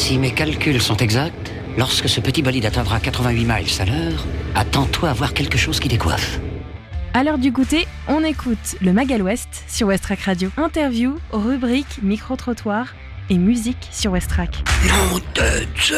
Si mes calculs sont exacts, lorsque ce petit bolide atteindra 88 miles à l'heure, attends-toi à voir quelque chose qui décoiffe. À l'heure du goûter, on écoute le Mag à l'Ouest sur Westrack Radio. Interview, rubrique, micro-trottoir et musique sur Westrack. Non de Zeus!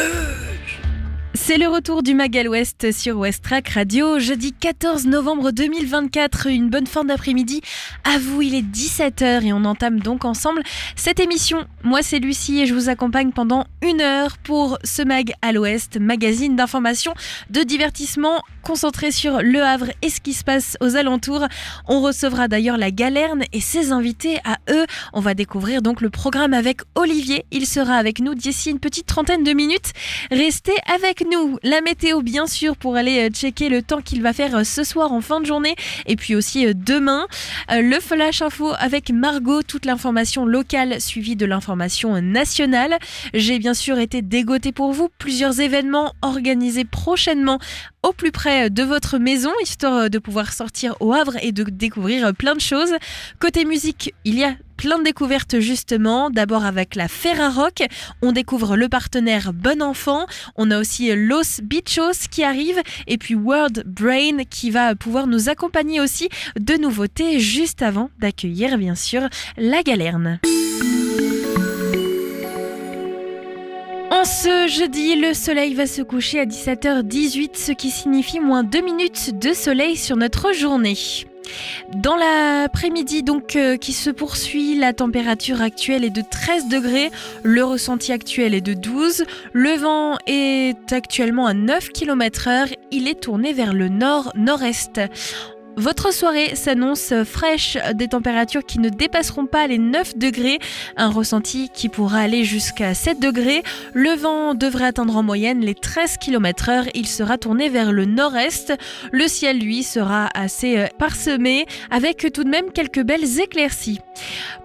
C'est le retour du Mag à l'Ouest sur Westrack Radio, jeudi 14 novembre 2024, une bonne fin d'après-midi. À vous, il est 17h et on entame donc ensemble cette émission. Moi, c'est Lucie et je vous accompagne pendant 1 heure pour ce Mag à l'Ouest, magazine d'information, de divertissement concentré sur Le Havre et ce qui se passe aux alentours. On recevra d'ailleurs la Galerne et ses invités à eux. On va découvrir donc le programme avec Olivier. Il sera avec nous d'ici une petite trentaine de minutes. Restez avec nous. La météo, bien sûr, pour aller checker le temps qu'il va faire ce soir en fin de journée et puis aussi demain. Le Flash Info avec Margot, toute l'information locale suivie de l'information nationale. J'ai bien sûr été dégotée pour vous plusieurs événements organisés prochainement au plus près de votre maison, histoire de pouvoir sortir au Havre et de découvrir plein de choses. Côté musique, il y a plein de découvertes justement. D'abord avec la Ferrarock, on découvre le partenaire Bon Enfant. On a aussi Los Bichos qui arrive et puis World Brain qui va pouvoir nous accompagner aussi de nouveautés juste avant d'accueillir bien sûr la Galerne. En ce jeudi, le soleil va se coucher à 17h18, ce qui signifie moins 2 minutes de soleil sur notre journée. Dans l'après-midi donc qui se poursuit, la température actuelle est de 13 degrés, le ressenti actuel est de 12, le vent est actuellement à 9 km/h, il est tourné vers le nord-nord-est. Votre soirée s'annonce fraîche, des températures qui ne dépasseront pas les 9 degrés, un ressenti qui pourra aller jusqu'à 7 degrés. Le vent devrait atteindre en moyenne les 13 km/h, il sera tourné vers le nord-est. Le ciel, lui, sera assez parsemé, avec tout de même quelques belles éclaircies.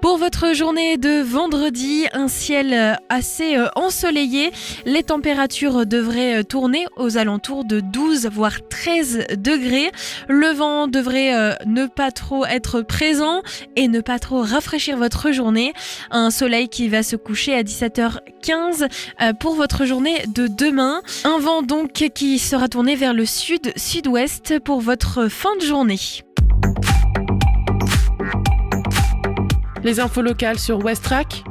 Pour votre journée de vendredi, un ciel assez ensoleillé, les températures devraient tourner aux alentours de 12 voire 13 degrés. Le vent devrait ne pas trop être présent et ne pas trop rafraîchir votre journée. Un soleil qui va se coucher à 17h15 pour votre journée de demain. Un vent donc qui sera tourné vers le sud-sud-ouest pour votre fin de journée. Les infos locales sur Westrack.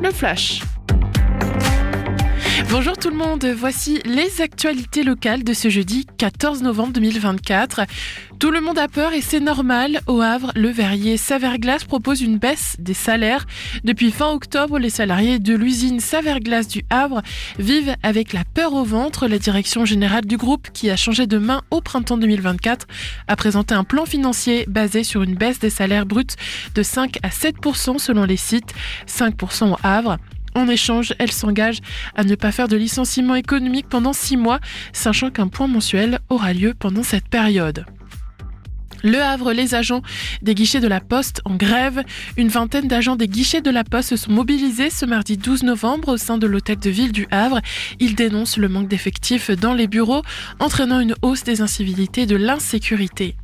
Le Flash. Bonjour tout le monde, voici les actualités locales de ce jeudi 14 novembre 2024. Tout le monde a peur et c'est normal. Au Havre, le verrier Saverglass propose une baisse des salaires. Depuis fin octobre, les salariés de l'usine Saverglass du Havre vivent avec la peur au ventre. La direction générale du groupe, qui a changé de main au printemps 2024, a présenté un plan financier basé sur une baisse des salaires bruts de 5 à 7% selon les sites, 5% au Havre. En échange, elle s'engage à ne pas faire de licenciement économique pendant 6 mois, sachant qu'un point mensuel aura lieu pendant cette période. Le Havre, les agents des guichets de la Poste en grève. Une vingtaine d'agents des guichets de la Poste se sont mobilisés ce mardi 12 novembre au sein de l'hôtel de ville du Havre. Ils dénoncent le manque d'effectifs dans les bureaux, entraînant une hausse des incivilités et de l'insécurité.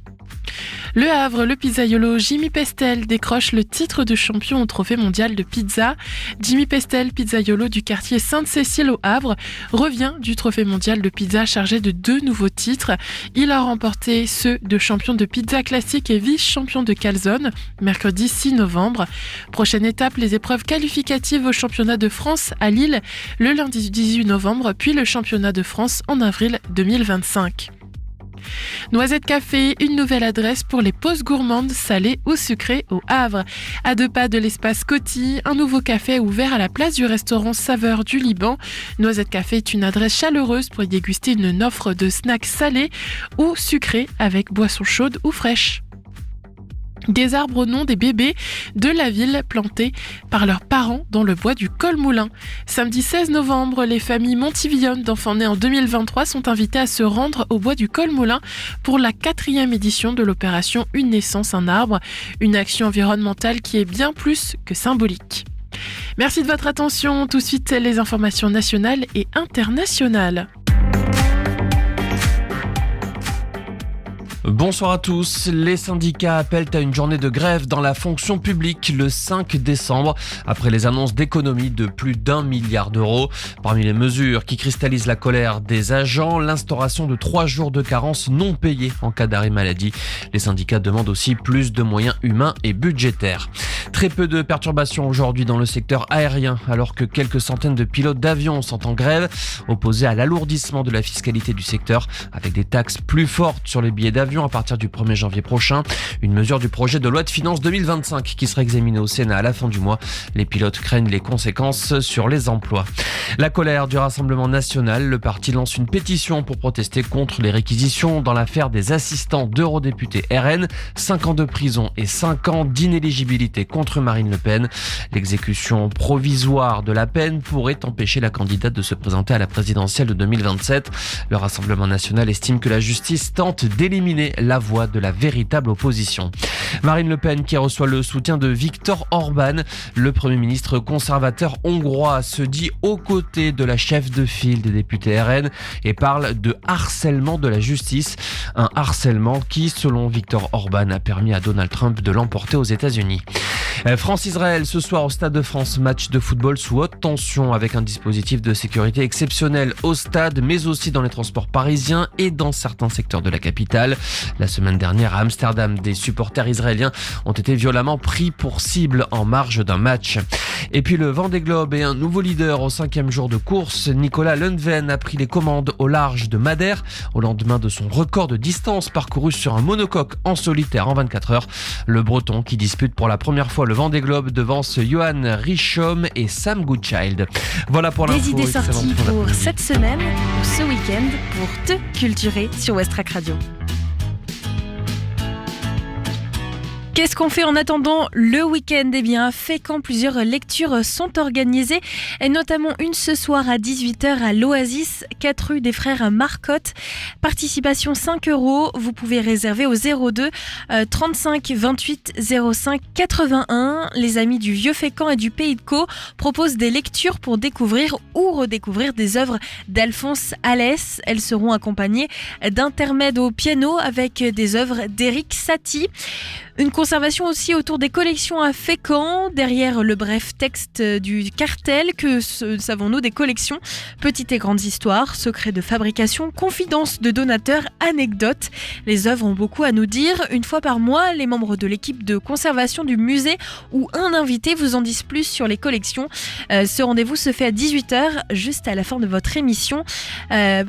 Le Havre, le pizzaiolo Jimmy Pestel décroche le titre de champion au trophée mondial de pizza. Jimmy Pestel, pizzaiolo du quartier Sainte-Cécile au Havre, revient du trophée mondial de pizza chargé de 2 nouveaux titres. Il a remporté ceux de champion de pizza classique et vice-champion de calzone, mercredi 6 novembre. Prochaine étape, les épreuves qualificatives au championnat de France à Lille le lundi 18 novembre, puis le championnat de France en avril 2025. Noisette Café, une nouvelle adresse pour les pauses gourmandes salées ou sucrées au Havre. À 2 pas de l'espace Coty, un nouveau café ouvert à la place du restaurant Saveur du Liban. Noisette Café est une adresse chaleureuse pour y déguster une offre de snacks salés ou sucrés avec boissons chaudes ou fraîches. Des arbres au nom des bébés de la ville plantés par leurs parents dans le bois du Col-Moulin. Samedi 16 novembre, les familles Montivillonne d'enfants nés en 2023 sont invitées à se rendre au bois du Col-Moulin pour la 4e édition de l'opération Une naissance, un arbre, une action environnementale qui est bien plus que symbolique. Merci de votre attention. Tout de suite, les informations nationales et internationales. Bonsoir à tous. Les syndicats appellent à une journée de grève dans la fonction publique le 5 décembre après les annonces d'économies de plus d'1 milliard d'euros. Parmi les mesures qui cristallisent la colère des agents, l'instauration de 3 jours de carence non payés en cas d'arrêt maladie. Les syndicats demandent aussi plus de moyens humains et budgétaires. Très peu de perturbations aujourd'hui dans le secteur aérien alors que quelques centaines de pilotes d'avions sont en grève, opposés à l'alourdissement de la fiscalité du secteur avec des taxes plus fortes sur les billets d'avion à partir du 1er janvier prochain. Une mesure du projet de loi de finances 2025 qui sera examinée au Sénat à la fin du mois. Les pilotes craignent les conséquences sur les emplois. La colère du Rassemblement national. Le parti lance une pétition pour protester contre les réquisitions dans l'affaire des assistants d'eurodéputés RN. 5 ans de prison et 5 ans d'inéligibilité contre Marine Le Pen. L'exécution provisoire de la peine pourrait empêcher la candidate de se présenter à la présidentielle de 2027. Le Rassemblement national estime que la justice tente d'éliminer la voix de la véritable opposition. Marine Le Pen qui reçoit le soutien de Viktor Orban, le Premier ministre conservateur hongrois, se dit aux côtés de la chef de file des députés RN et parle de harcèlement de la justice. Un harcèlement qui, selon Viktor Orban, a permis à Donald Trump de l'emporter aux États-Unis. France-Israël ce soir au Stade de France, match de football sous haute tension avec un dispositif de sécurité exceptionnel au stade mais aussi dans les transports parisiens et dans certains secteurs de la capitale. La semaine dernière à Amsterdam, des supporters israéliens ont été violemment pris pour cible en marge d'un match. Et puis le Vendée Globe et un nouveau leader au 5e jour de course. Nicolas Lundven a pris les commandes au large de Madère au lendemain de son record de distance parcouru sur un monocoque en solitaire en 24 heures. Le Breton qui dispute pour la première fois le Vendée Globe devance Johan Richomme et Sam Goodchild. Voilà pour l'info. Des idées sorties pour cette semaine ou ce week-end pour te culturer sur Westrack Radio. Qu'est-ce qu'on fait en attendant le week-end ? Eh bien, à Fécamp, plusieurs lectures sont organisées, et notamment une ce soir à 18h à l'Oasis, 4 rue des Frères Marcotte. Participation 5 €. Vous pouvez réserver au 02 35 28 05 81. Les amis du Vieux Fécamp et du Pays de Caux proposent des lectures pour découvrir ou redécouvrir des œuvres d'Alphonse Allès. Elles seront accompagnées d'intermèdes au piano avec des œuvres d'Éric Satie. Une conservation aussi autour des collections à Fécamp, derrière le bref texte du cartel. Que savons-nous des collections ? Petites et grandes histoires, secrets de fabrication, confidences de donateurs, anecdotes. Les œuvres ont beaucoup à nous dire. Une fois par mois, les membres de l'équipe de conservation du musée ou un invité vous en disent plus sur les collections. Ce rendez-vous se fait à 18h, juste à la fin de votre émission,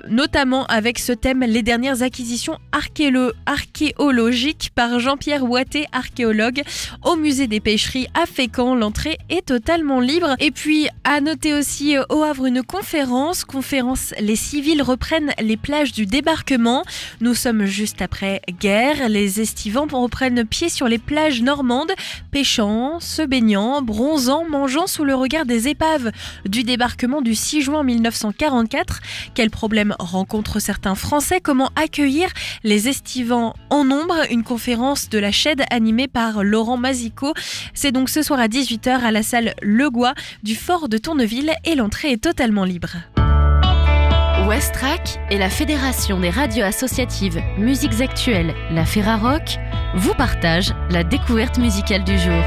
notamment avec ce thème, les dernières acquisitions archéologiques par Jean-Pierre Ouatté, archéologue, au musée des pêcheries à Fécamp. L'entrée est totalement libre. Et puis, à noter aussi au Havre une conférence. Les civils reprennent les plages du débarquement. Nous sommes juste après guerre. Les estivants reprennent pied sur les plages normandes, pêchant, se baignant, bronzant, mangeant sous le regard des épaves du débarquement du 6 juin 1944. Quels problèmes rencontrent certains Français ? Comment accueillir les estivants en nombre ? Une conférence de la Chaîne animée par Laurent Mazico. C'est donc ce soir à 18h à la salle Le Gois du Fort de Tourneville et l'entrée est totalement libre. Westrack et la Fédération des radios associatives Musiques Actuelles, la Ferrarock, vous partagent la découverte musicale du jour.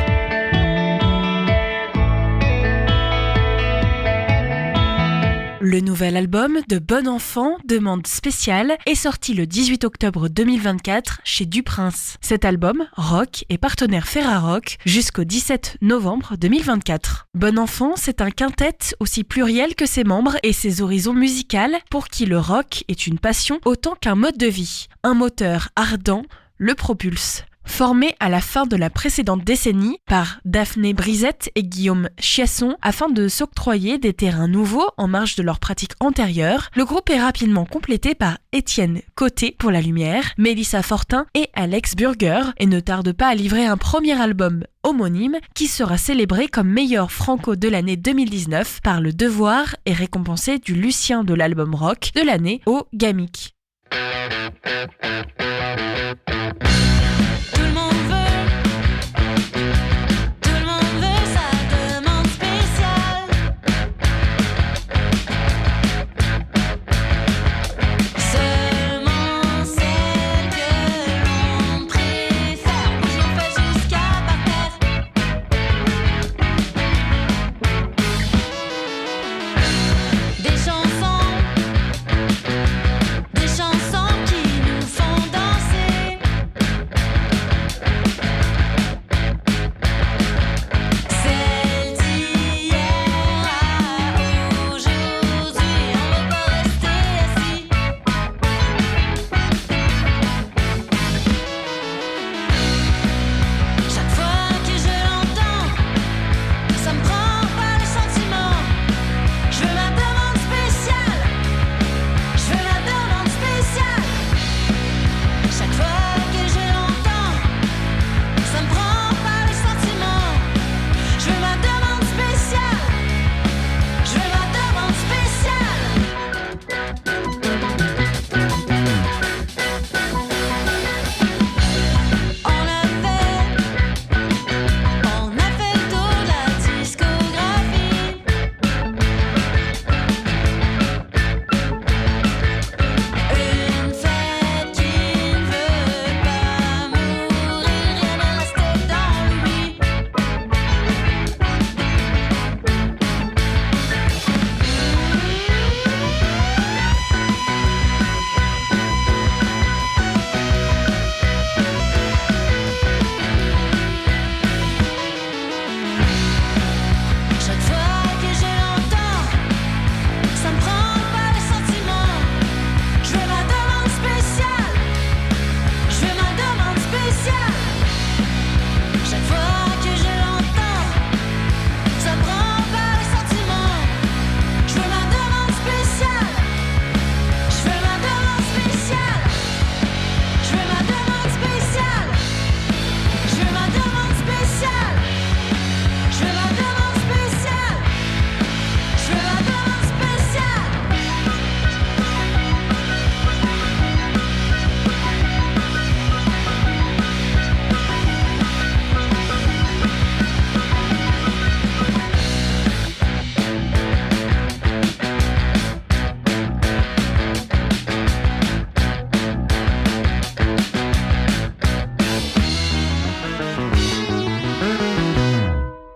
Le nouvel album de Bon Enfant, Demande spéciale, est sorti le 18 octobre 2024 chez Duprince. Cet album, rock, est partenaire Ferrarock jusqu'au 17 novembre 2024. Bon Enfant, c'est un quintet aussi pluriel que ses membres et ses horizons musicaux, pour qui le rock est une passion autant qu'un mode de vie. Un moteur ardent le propulse. Formé à la fin de la précédente décennie par Daphné Brisette et Guillaume Chiasson afin de s'octroyer des terrains nouveaux en marge de leur pratique antérieure, le groupe est rapidement complété par Étienne Côté pour la lumière, Mélissa Fortin et Alex Burger et ne tarde pas à livrer un premier album homonyme qui sera célébré comme meilleur franco de l'année 2019 par Le Devoir et récompensé du Lucien de l'album rock de l'année au GAMIC.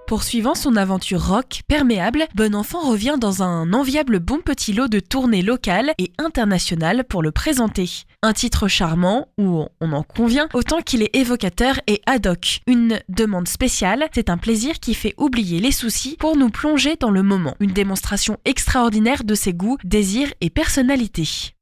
Poursuivant son aventure rock perméable, Bon Enfant revient dans un enviable bon petit lot de tournées locales et internationales pour le présenter. Un titre charmant, où on en convient, autant qu'il est évocateur et ad hoc. Une demande spéciale, c'est un plaisir qui fait oublier les soucis pour nous plonger dans le moment. Une démonstration extraordinaire de ses goûts, désirs et personnalités.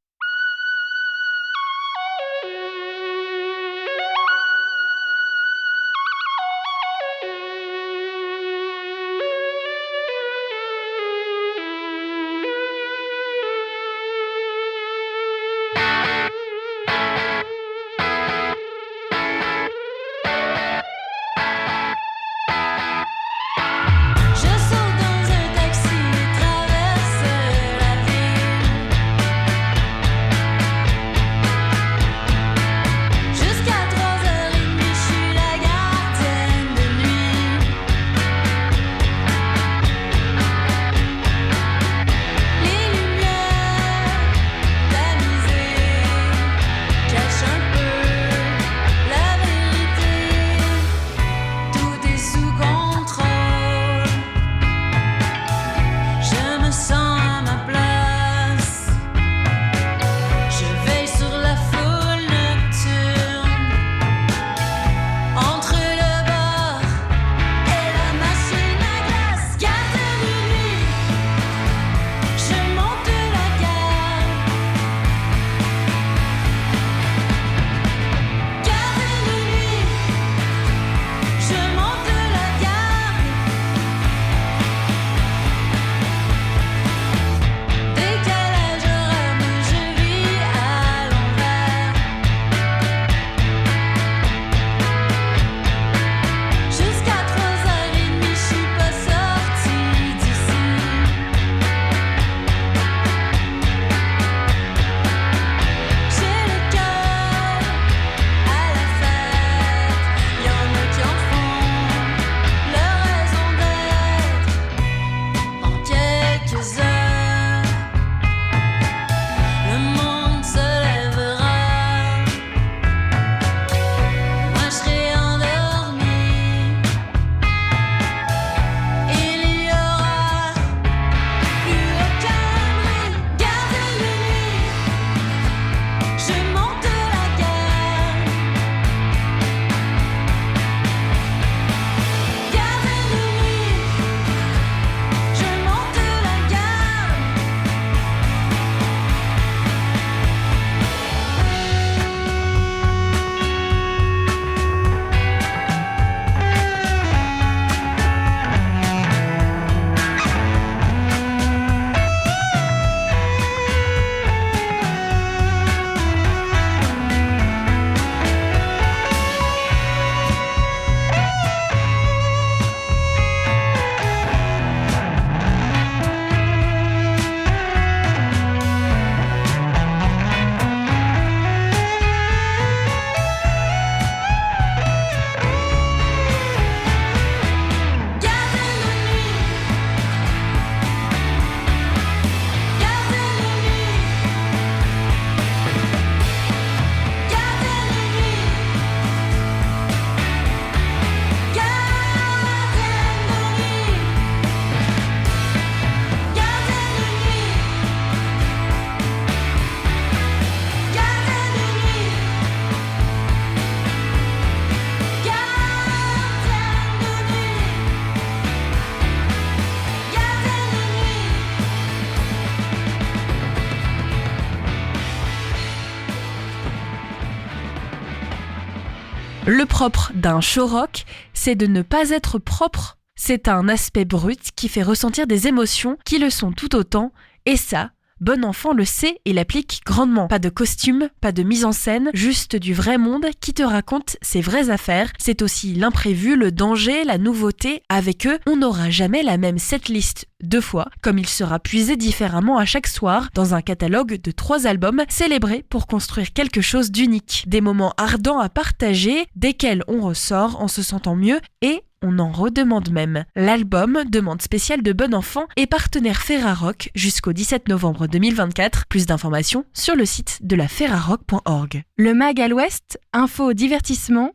Le propre d'un show rock, c'est de ne pas être propre. C'est un aspect brut qui fait ressentir des émotions qui le sont tout autant, et ça, Bon Enfant le sait et l'applique grandement. Pas de costume, pas de mise en scène, juste du vrai monde qui te raconte ses vraies affaires. C'est aussi l'imprévu, le danger, la nouveauté. Avec eux, on n'aura jamais la même setlist 2 fois, comme il sera puisé différemment à chaque soir dans un catalogue de 3 albums célébrés pour construire quelque chose d'unique. Des moments ardents à partager, desquels on ressort en se sentant mieux et on en redemande même. L'album Demande spéciale de Bon Enfant est partenaire Ferrarock jusqu'au 17 novembre 2024. Plus d'informations sur le site de la ferrarock.org. Le Mag à l'Ouest, info, divertissement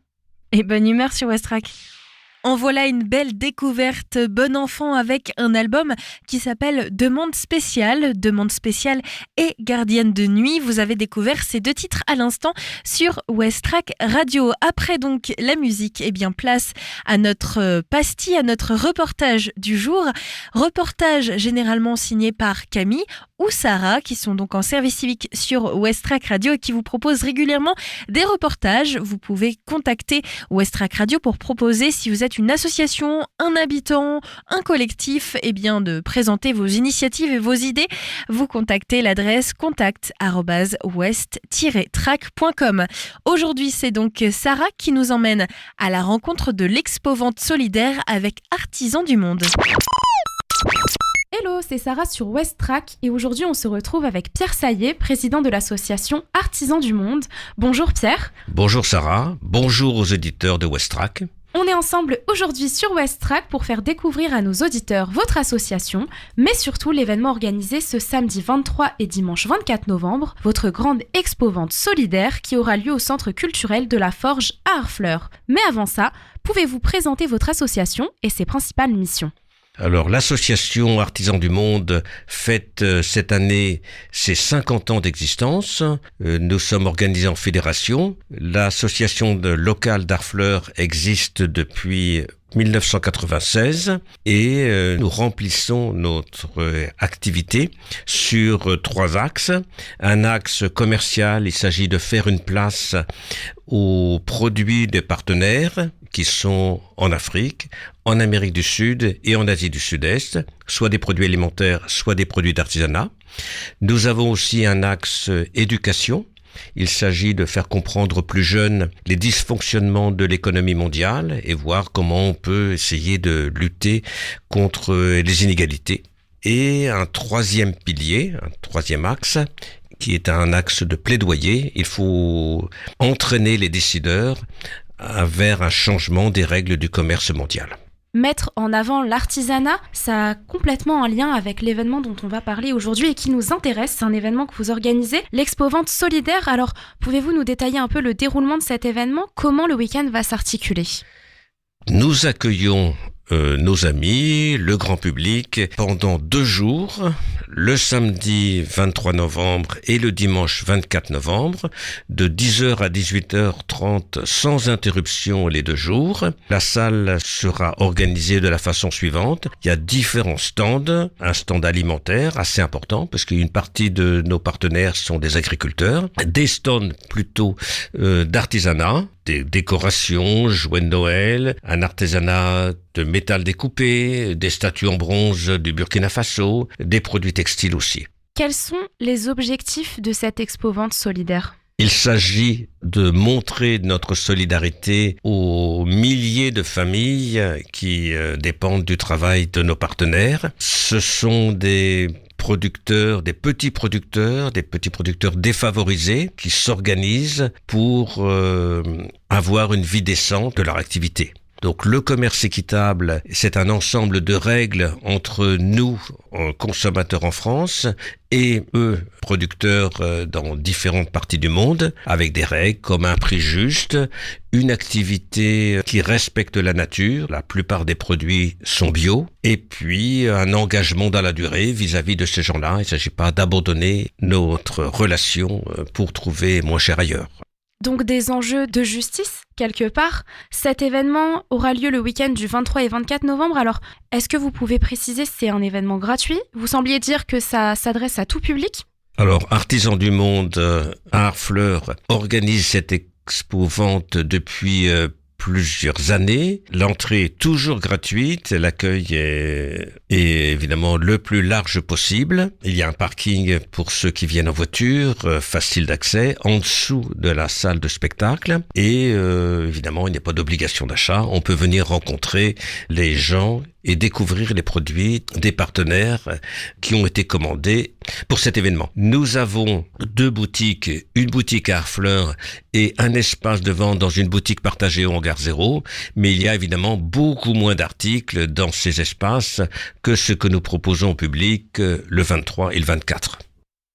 et bonne humeur sur Westrack. En voilà une belle découverte, bon enfant, avec un album qui s'appelle Demande spéciale et Gardienne de nuit. Vous avez découvert ces 2 titres à l'instant sur Westrack Radio. Après donc la musique, place à notre pastille, à notre reportage du jour. Reportage généralement signé par Camille ou Sarah, qui sont donc en service civique sur Westrack Radio et qui vous proposent régulièrement des reportages. Vous pouvez contacter Westrack Radio pour proposer, si vous êtes une association, un habitant, un collectif, de présenter vos initiatives et vos idées. Vous contactez l'adresse contact@west-track.com. Aujourd'hui, c'est donc Sarah qui nous emmène à la rencontre de l'expo-vente solidaire avec Artisans du Monde. Hello, c'est Sarah sur Westrack et aujourd'hui on se retrouve avec Pierre Saillet, président de l'association Artisans du Monde. Bonjour Pierre. Bonjour Sarah, bonjour aux auditeurs de Westrack. On est ensemble aujourd'hui sur Westrack pour faire découvrir à nos auditeurs votre association, mais surtout l'événement organisé ce samedi 23 et dimanche 24 novembre, votre grande expo-vente solidaire qui aura lieu au centre culturel de la Forge à Harfleur. Mais avant ça, pouvez-vous présenter votre association et ses principales missions ? Alors, l'association Artisans du Monde fête cette année ses 50 ans d'existence. Nous sommes organisés en fédération. L'association locale d'Harfleur existe depuis 1996 et nous remplissons notre activité sur 3 axes. Un axe commercial, il s'agit de faire une place aux produits des partenaires qui sont en Afrique, en Amérique du Sud et en Asie du Sud-Est, soit des produits alimentaires, soit des produits d'artisanat. Nous avons aussi un axe éducation. Il s'agit de faire comprendre aux plus jeunes les dysfonctionnements de l'économie mondiale et voir comment on peut essayer de lutter contre les inégalités. Et un 3e pilier, un 3e axe, qui est un axe de plaidoyer. Il faut entraîner les décideurs vers un changement des règles du commerce mondial. Mettre en avant l'artisanat, ça a complètement un lien avec l'événement dont on va parler aujourd'hui et qui nous intéresse. C'est un événement que vous organisez, l'expo-vente solidaire. Alors, pouvez-vous nous détailler un peu le déroulement de cet événement ? Comment le week-end va s'articuler ? Nous accueillons nos amis, le grand public, pendant 2 jours, le samedi 23 novembre et le dimanche 24 novembre, de 10h à 18h30 sans interruption les 2 jours. La salle sera organisée de la façon suivante. Il y a différents stands, un stand alimentaire assez important parce qu'une partie de nos partenaires sont des agriculteurs, des stands plutôt d'artisanat, des décorations, jouets de Noël, un artisanat de métal découpé, des statues en bronze du Burkina Faso, des produits textiles aussi. Quels sont les objectifs de cette expo-vente solidaire ? Il s'agit de montrer notre solidarité aux milliers de familles qui dépendent du travail de nos partenaires. Ce sont des petits producteurs défavorisés qui s'organisent pour avoir une vie décente de leur activité. Donc le commerce équitable, c'est un ensemble de règles entre nous, consommateurs en France, et eux, producteurs dans différentes parties du monde, avec des règles comme un prix juste, une activité qui respecte la nature, la plupart des produits sont bio, et puis un engagement dans la durée vis-à-vis de ces gens-là. Il ne s'agit pas d'abandonner notre relation pour trouver moins cher ailleurs. Donc des enjeux de justice, quelque part. Cet événement aura lieu le week-end du 23 et 24 novembre. Alors, est-ce que vous pouvez préciser si c'est un événement gratuit ? Vous sembliez dire que ça s'adresse à tout public ? Alors, Artisans du Monde à Harfleur organise cette expo-vente depuis plusieurs années. L'entrée est toujours gratuite. L'accueil est évidemment le plus large possible. Il y a un parking pour ceux qui viennent en voiture, facile d'accès, en dessous de la salle de spectacle. Et évidemment, il n'y a pas d'obligation d'achat. On peut venir rencontrer les gens et découvrir les produits des partenaires qui ont été commandés pour cet événement. Nous avons 2 boutiques, une boutique à Harfleur et un espace de vente dans une boutique partagée au Hangar 0, mais il y a évidemment beaucoup moins d'articles dans ces espaces que ce que nous proposons au public le 23 et le 24.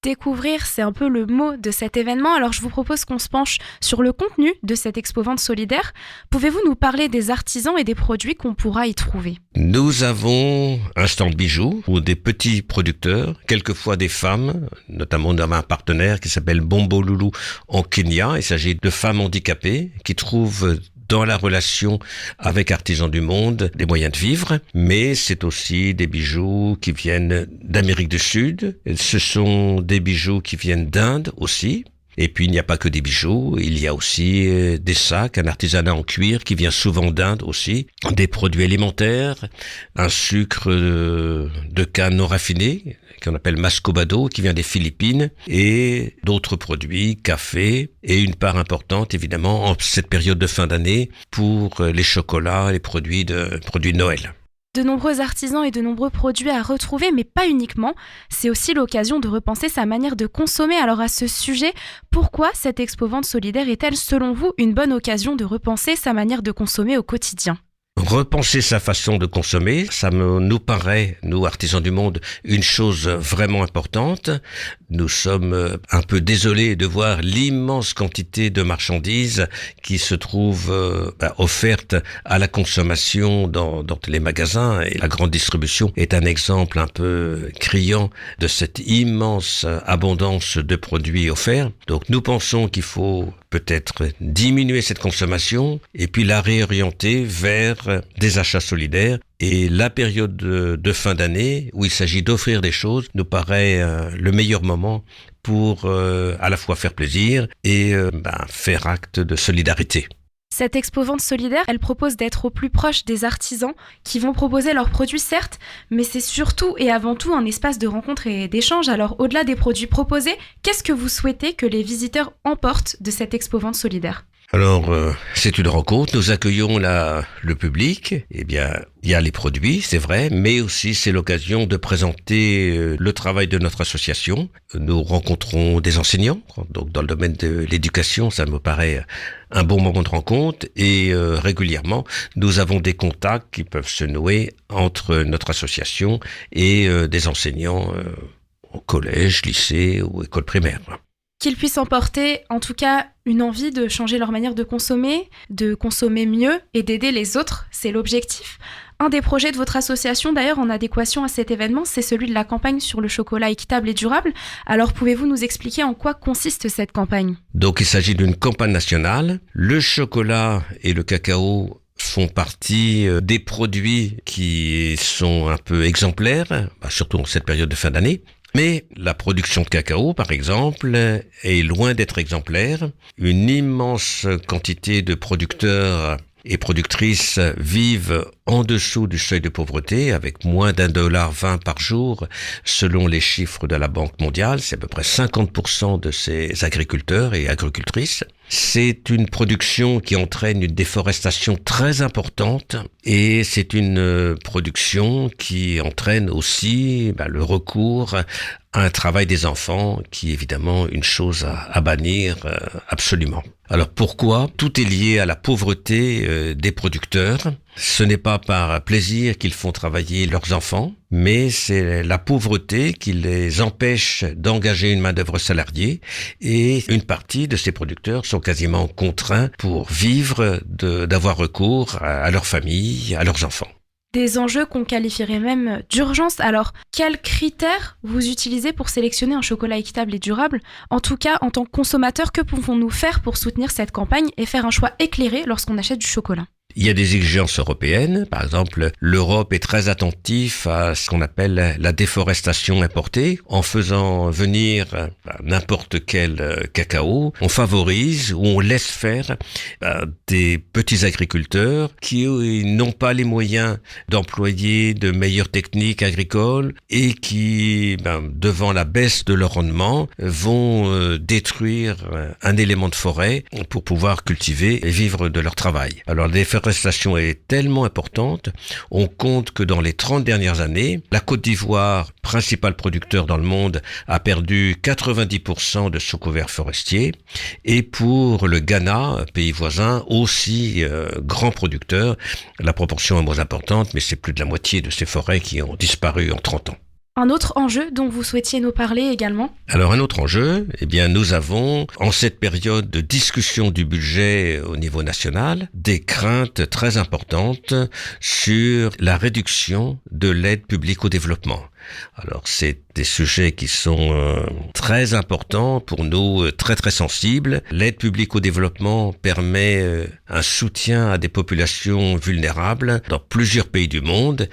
Découvrir, c'est un peu le mot de cet événement. Alors je vous propose qu'on se penche sur le contenu de cette expo-vente solidaire. Pouvez-vous nous parler des artisans et des produits qu'on pourra y trouver ? Nous avons un stand bijoux où des petits producteurs, quelquefois des femmes, notamment on a un partenaire qui s'appelle Bombo Loulou en Kenya. Il s'agit de femmes handicapées qui trouvent dans la relation avec Artisans du Monde des moyens de vivre, mais c'est aussi des bijoux qui viennent d'Amérique du Sud, ce sont des bijoux qui viennent d'Inde aussi. Et puis, il n'y a pas que des bijoux, il y a aussi des sacs, un artisanat en cuir qui vient souvent d'Inde aussi, des produits alimentaires, un sucre de canne non raffiné, qu'on appelle Mascobado, qui vient des Philippines, et d'autres produits, café, et une part importante, évidemment, en cette période de fin d'année, pour les chocolats, les produits de Noël. De nombreux artisans et de nombreux produits à retrouver, mais pas uniquement. C'est aussi l'occasion de repenser sa manière de consommer. Alors à ce sujet, pourquoi cette expo-vente solidaire est-elle, selon vous, une bonne occasion de repenser sa manière de consommer au quotidien ? Repenser sa façon de consommer, ça nous paraît, nous artisans du monde, une chose vraiment importante. Nous sommes un peu désolés de voir l'immense quantité de marchandises qui se trouvent offertes à la consommation dans les magasins. Et la grande distribution est un exemple un peu criant de cette immense abondance de produits offerts. Donc nous pensons qu'il faut peut-être diminuer cette consommation et puis la réorienter vers des achats solidaires. Et la période de fin d'année, où il s'agit d'offrir des choses, nous paraît le meilleur moment pour à la fois faire plaisir et faire acte de solidarité. Cette expo-vente solidaire, elle propose d'être au plus proche des artisans qui vont proposer leurs produits, certes, mais c'est surtout et avant tout un espace de rencontre et d'échange. Alors, au-delà des produits proposés, qu'est-ce que vous souhaitez que les visiteurs emportent de cette expo-vente solidaire ? Alors, c'est une rencontre, nous accueillons le public, eh bien, il y a les produits, c'est vrai, mais aussi c'est l'occasion de présenter le travail de notre association. Nous rencontrons des enseignants, donc dans le domaine de l'éducation, ça me paraît un bon moment de rencontre, et régulièrement, nous avons des contacts qui peuvent se nouer entre notre association et des enseignants au collège, lycée ou école primaire. Qu'ils puissent emporter, en tout cas, une envie de changer leur manière de consommer mieux et d'aider les autres, c'est l'objectif. Un des projets de votre association, d'ailleurs, en adéquation à cet événement, c'est celui de la campagne sur le chocolat équitable et durable. Alors, pouvez-vous nous expliquer en quoi consiste cette campagne ? Donc, il s'agit d'une campagne nationale. Le chocolat et le cacao font partie des produits qui sont un peu exemplaires, surtout en cette période de fin d'année. Mais la production de cacao, par exemple, est loin d'être exemplaire. Une immense quantité de producteurs et productrices vivent en dessous du seuil de pauvreté, avec moins $1,20 par jour, selon les chiffres de la Banque mondiale. C'est à peu près 50% de ces agriculteurs et agricultrices. C'est une production qui entraîne une déforestation très importante et c'est une production qui entraîne aussi le recours à un travail des enfants qui est évidemment une chose à bannir absolument. Alors pourquoi ? Tout est lié à la pauvreté des producteurs. Ce n'est pas par plaisir qu'ils font travailler leurs enfants, mais c'est la pauvreté qui les empêche d'engager une main-d'œuvre salariée et une partie de ces producteurs sont quasiment contraints pour vivre d'avoir recours à leur famille, à leurs enfants. Des enjeux qu'on qualifierait même d'urgence. Alors, quels critères vous utilisez pour sélectionner un chocolat équitable et durable ? En tout cas, en tant que consommateur, que pouvons-nous faire pour soutenir cette campagne et faire un choix éclairé lorsqu'on achète du chocolat ? Il y a des exigences européennes. Par exemple, l'Europe est très attentive à ce qu'on appelle la déforestation importée. En faisant venir n'importe quel cacao, on favorise ou on laisse faire des petits agriculteurs qui n'ont pas les moyens d'employer de meilleures techniques agricoles et qui, devant la baisse de leur rendement, vont détruire un élément de forêt pour pouvoir cultiver et vivre de leur travail. Alors, la déforestation est tellement importante, on compte que dans les 30 dernières années, la Côte d'Ivoire, principal producteur dans le monde, a perdu 90% de son couvert forestier. Et pour le Ghana, pays voisin, aussi grand producteur, la proportion est moins importante, mais c'est plus de la moitié de ces forêts qui ont disparu en 30 ans. un autre enjeu dont vous souhaitiez nous parler également? Alors un autre enjeu, nous avons, en cette période de discussion du budget au niveau national, des craintes très importantes sur la réduction de l'aide publique au développement. Alors c'est des sujets qui sont très importants pour nous, très très sensibles. L'aide publique au développement permet un soutien à des populations vulnérables dans plusieurs pays du monde.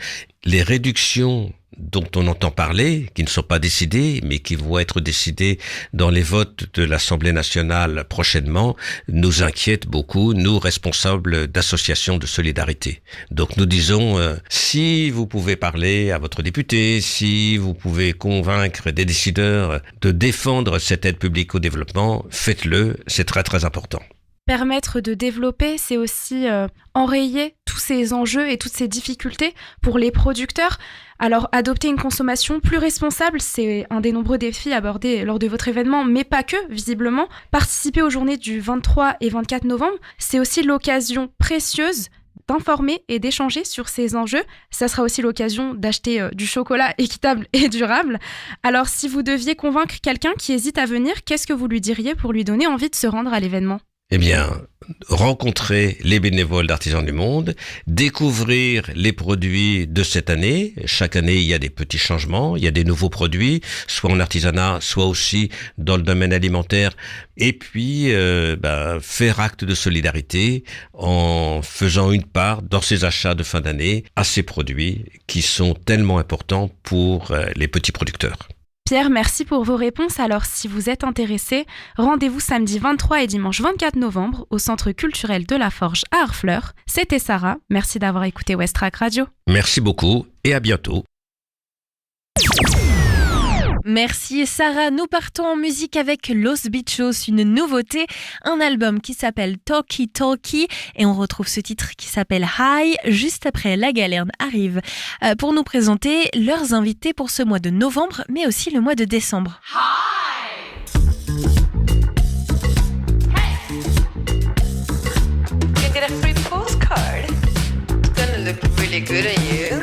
Les réductions dont on entend parler, qui ne sont pas décidées, mais qui vont être décidées dans les votes de l'Assemblée nationale prochainement, nous inquiètent beaucoup, nous, responsables d'associations de solidarité. Donc nous disons, si vous pouvez parler à votre député, si vous pouvez convaincre des décideurs de défendre cette aide publique au développement, faites-le, c'est très très important. Permettre de développer, c'est aussi enrayer tous ces enjeux et toutes ces difficultés pour les producteurs. Alors, adopter une consommation plus responsable, c'est un des nombreux défis abordés lors de votre événement, mais pas que, visiblement. Participer aux journées du 23 et 24 novembre, c'est aussi l'occasion précieuse d'informer et d'échanger sur ces enjeux. Ça sera aussi l'occasion d'acheter du chocolat équitable et durable. Alors, si vous deviez convaincre quelqu'un qui hésite à venir, qu'est-ce que vous lui diriez pour lui donner envie de se rendre à l'événement ? Rencontrer les bénévoles d'Artisans du Monde, découvrir les produits de cette année. Chaque année, il y a des petits changements, il y a des nouveaux produits, soit en artisanat, soit aussi dans le domaine alimentaire. Et puis, faire acte de solidarité en faisant une part dans ces achats de fin d'année à ces produits qui sont tellement importants pour les petits producteurs. Pierre, merci pour vos réponses. Alors, si vous êtes intéressé, rendez-vous samedi 23 et dimanche 24 novembre au Centre culturel de la Forge à Harfleur. C'était Sarah. Merci d'avoir écouté Westrack Radio. Merci beaucoup et à bientôt. Merci Sarah, nous partons en musique avec Los Bichos, une nouveauté, un album qui s'appelle Talkie Talkie et on retrouve ce titre qui s'appelle High juste après La Galerne arrive pour nous présenter leurs invités pour ce mois de novembre mais aussi le mois de décembre. Hi! Hey! You get a free postcard. It's gonna look really good on you.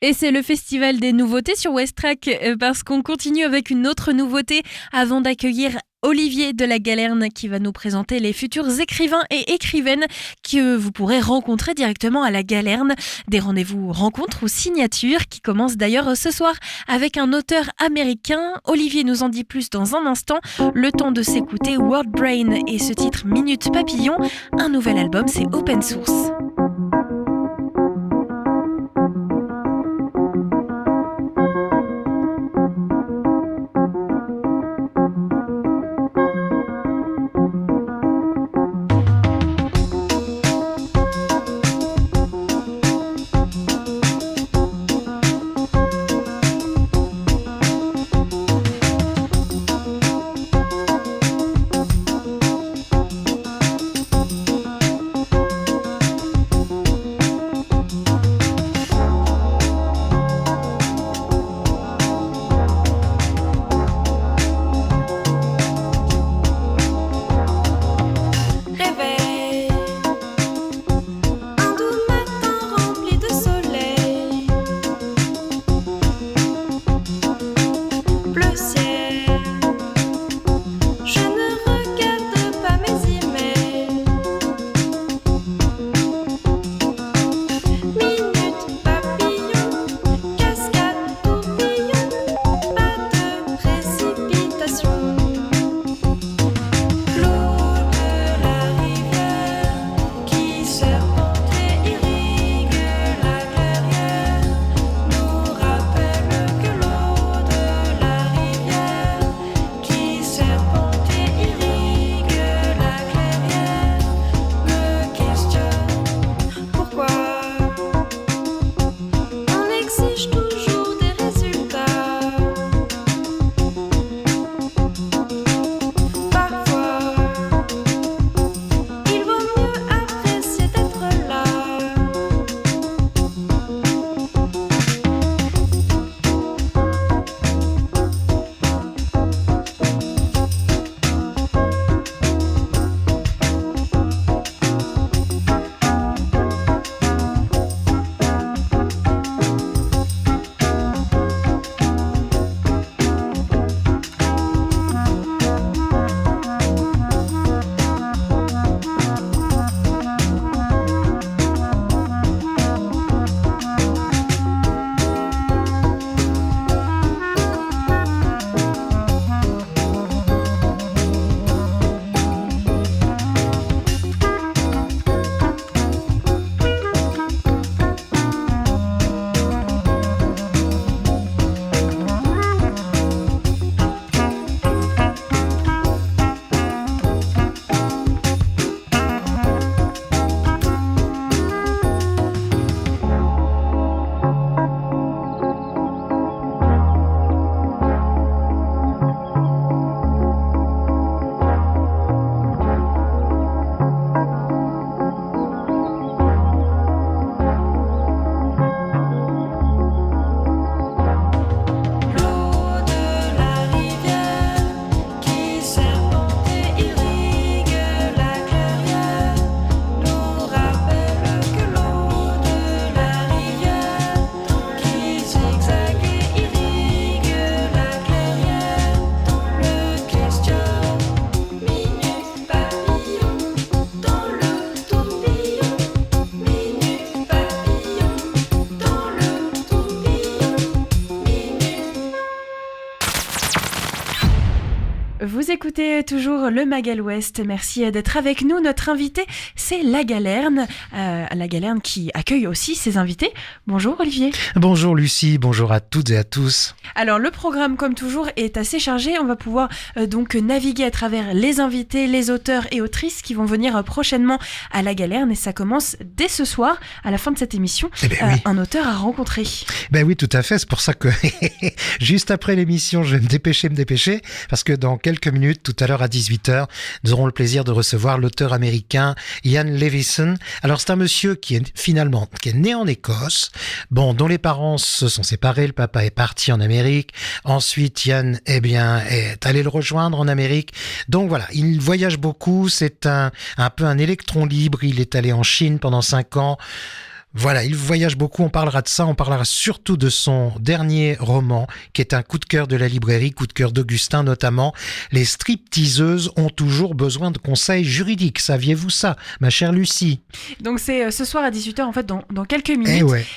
Et c'est le festival des nouveautés sur Westrack parce qu'on continue avec une autre nouveauté avant d'accueillir Olivier de la Galerne qui va nous présenter les futurs écrivains et écrivaines que vous pourrez rencontrer directement à la Galerne. Des rendez-vous rencontres ou signatures qui commencent d'ailleurs ce soir avec un auteur américain. Olivier nous en dit plus dans un instant. Le temps de s'écouter World Brain et ce titre Minute Papillon. Un nouvel album, c'est Open Source. Vous écoutez toujours le Magal Ouest. Merci d'être avec nous. Notre invité, c'est La Galerne. La Galerne qui accueille aussi ses invités. Bonjour Olivier. Bonjour Lucie, bonjour à toutes et à tous. Alors le programme, comme toujours, est assez chargé. On va pouvoir donc naviguer à travers les invités, les auteurs et autrices qui vont venir prochainement à La Galerne. Et ça commence dès ce soir, à la fin de cette émission, oui. Un auteur à rencontrer. Ben oui, tout à fait. C'est pour ça que juste après l'émission, je vais me dépêcher, parce que dans quelques minutes, tout à l'heure à 18h, nous aurons le plaisir de recevoir l'auteur américain Ian Levinson. Alors c'est un monsieur qui est né en Écosse, dont les parents se sont séparés, le papa est parti en Amérique, ensuite Ian est allé le rejoindre en Amérique. Donc voilà, il voyage beaucoup, c'est un peu un électron libre, il est allé en Chine pendant 5 ans. Voilà, il voyage beaucoup, on parlera de ça, on parlera surtout de son dernier roman, qui est un coup de cœur de la librairie, coup de cœur d'Augustin notamment. Les stripteaseuses ont toujours besoin de conseils juridiques, saviez-vous ça, ma chère Lucie? Donc c'est ce soir à 18h, en fait, dans quelques minutes. Eh ouais.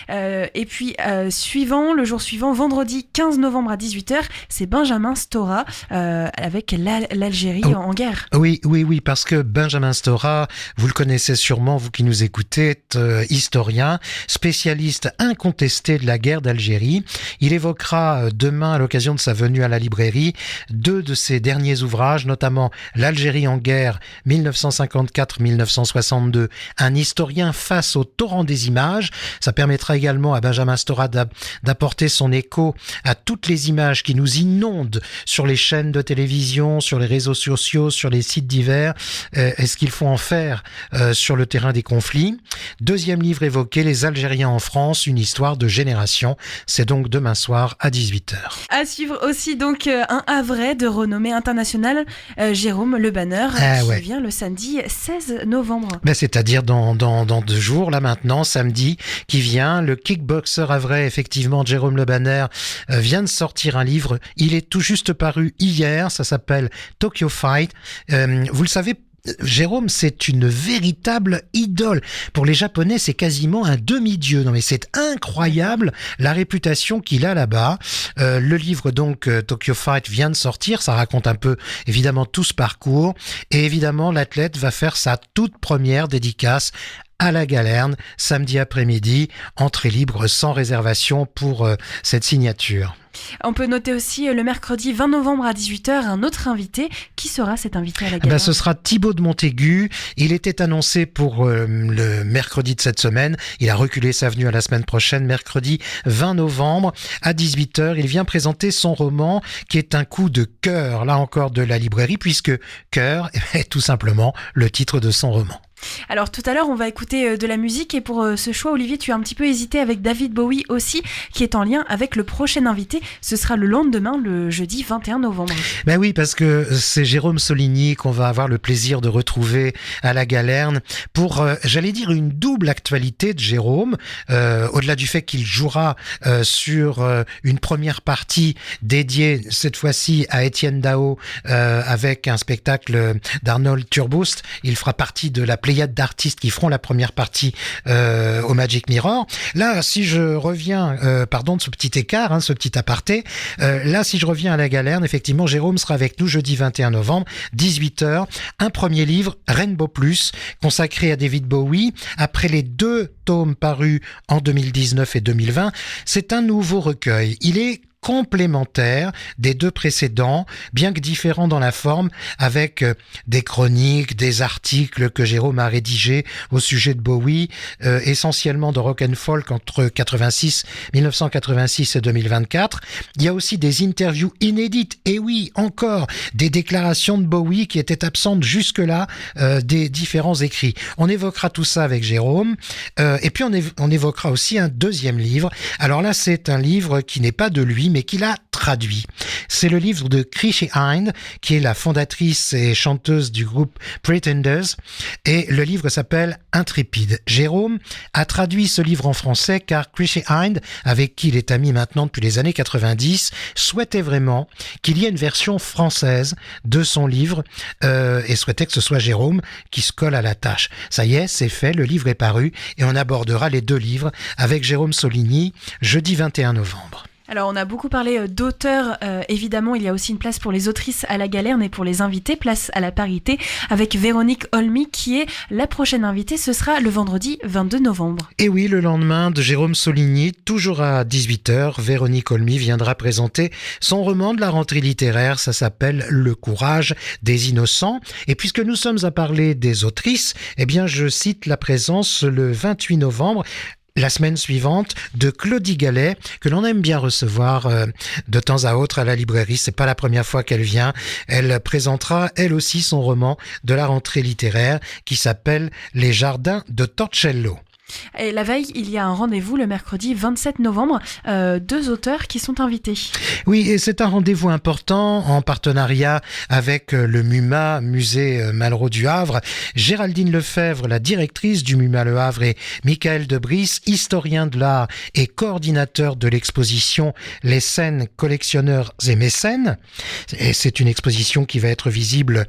Et puis, le jour suivant, vendredi 15 novembre à 18h, c'est Benjamin Stora, avec l'Algérie en guerre. Oui, parce que Benjamin Stora, vous le connaissez sûrement, vous qui nous écoutez, est historien, spécialiste incontesté de la guerre d'Algérie. Il évoquera demain, à l'occasion de sa venue à la librairie, 2 de ses derniers ouvrages, notamment L'Algérie en guerre 1954-1962, un historien face au torrent des images. Ça permettra également à Benjamin Stora d'apporter son écho à toutes les images qui nous inondent sur les chaînes de télévision, sur les réseaux sociaux, sur les sites divers. Est-ce qu'il faut en faire sur le terrain des conflits? Deuxième livre évoqué, Les Algériens en France, une histoire de génération. C'est donc demain soir à 18h. À suivre aussi donc un Havrais de renommée internationale, Jérôme Le Banner, qui vient le samedi 16 novembre. C'est-à-dire dans 2 jours, là maintenant, samedi, qui vient. Le kickboxer havrais, effectivement, Jérôme Le Banner, vient de sortir un livre. Il est tout juste paru hier, ça s'appelle Tokyo Fight. Vous le savez, Jérôme, c'est une véritable idole. Pour les Japonais, c'est quasiment un demi-dieu. Non mais c'est incroyable la réputation qu'il a là-bas. Le livre donc Tokyo Fight vient de sortir. Ça raconte un peu évidemment tout ce parcours. Et évidemment, l'athlète va faire sa toute première dédicace à la Galerne, samedi après-midi. Entrée libre sans réservation pour cette signature. On peut noter aussi le mercredi 20 novembre à 18h un autre invité. Qui sera cet invité à la Galerne? Ce sera Thibaut de Montaigu. Il était annoncé pour le mercredi de cette semaine. Il a reculé sa venue à la semaine prochaine, mercredi 20 novembre à 18h. Il vient présenter son roman qui est un coup de cœur, là encore de la librairie, puisque cœur est tout simplement le titre de son roman. Alors tout à l'heure on va écouter de la musique, et pour ce choix, Olivier, tu as un petit peu hésité avec David Bowie aussi, qui est en lien avec le prochain invité. Ce sera le lendemain, le jeudi 21 novembre. Ben oui, parce que c'est Jérôme Soligny qu'on va avoir le plaisir de retrouver à la Galerne pour, j'allais dire, une double actualité de Jérôme, au-delà du fait qu'il jouera sur une première partie dédiée cette fois-ci à Étienne Dao avec un spectacle d'Arnold Turboust. Il fera partie de la pléiade d'artistes qui feront la première partie au Magic Mirror. Là, si je reviens, pardon de ce petit écart, ce petit aparté, là, si je reviens à la Galerne, effectivement, Jérôme sera avec nous jeudi 21 novembre, 18h. Un premier livre, Rainbow Plus, consacré à David Bowie. Après les 2 tomes parus en 2019 et 2020, c'est un nouveau recueil. Il est complémentaire des 2 précédents, bien que différent dans la forme, avec des chroniques, des articles que Jérôme a rédigés au sujet de Bowie, essentiellement de rock and folk entre 1986 et 2024. Il y a aussi des interviews inédites, et oui, encore, des déclarations de Bowie qui étaient absentes jusque-là des différents écrits. On évoquera tout ça avec Jérôme, et puis on évoquera aussi un deuxième livre. Alors là, c'est un livre qui n'est pas de lui, mais qu'il a traduit. C'est le livre de Chrissy Hynde, qui est la fondatrice et chanteuse du groupe Pretenders, et le livre s'appelle Intrépide. Jérôme a traduit ce livre en français car Chrissy Hynde, avec qui il est ami maintenant depuis les années 90, souhaitait vraiment qu'il y ait une version française de son livre et souhaitait que ce soit Jérôme qui se colle à la tâche. Ça y est, c'est fait, le livre est paru et on abordera les 2 livres avec Jérôme Soligny jeudi 21 novembre. Alors on a beaucoup parlé d'auteurs, évidemment il y a aussi une place pour les autrices à la Galerne, et pour les invités, place à la parité avec Véronique Olmy qui est la prochaine invitée. Ce sera le vendredi 22 novembre. Et oui, le lendemain de Jérôme Soligny, toujours à 18h, Véronique Olmy viendra présenter son roman de la rentrée littéraire. Ça s'appelle Le courage des innocents. Et puisque nous sommes à parler des autrices, eh bien je cite la présence le 28 novembre, la semaine suivante, de Claudie Gallet, que l'on aime bien recevoir de temps à autre à la librairie. C'est pas la première fois qu'elle vient. Elle présentera elle aussi son roman de la rentrée littéraire qui s'appelle Les jardins de Torcello. Et la veille, il y a un rendez-vous le mercredi 27 novembre, 2 auteurs qui sont invités. Oui, et c'est un rendez-vous important en partenariat avec le MUMA, Musée Malraux du Havre. Géraldine Lefebvre, la directrice du MUMA Le Havre, et Michael Debris, historien de l'art et coordinateur de l'exposition Les scènes, collectionneurs et mécènes. Et c'est une exposition qui va être visible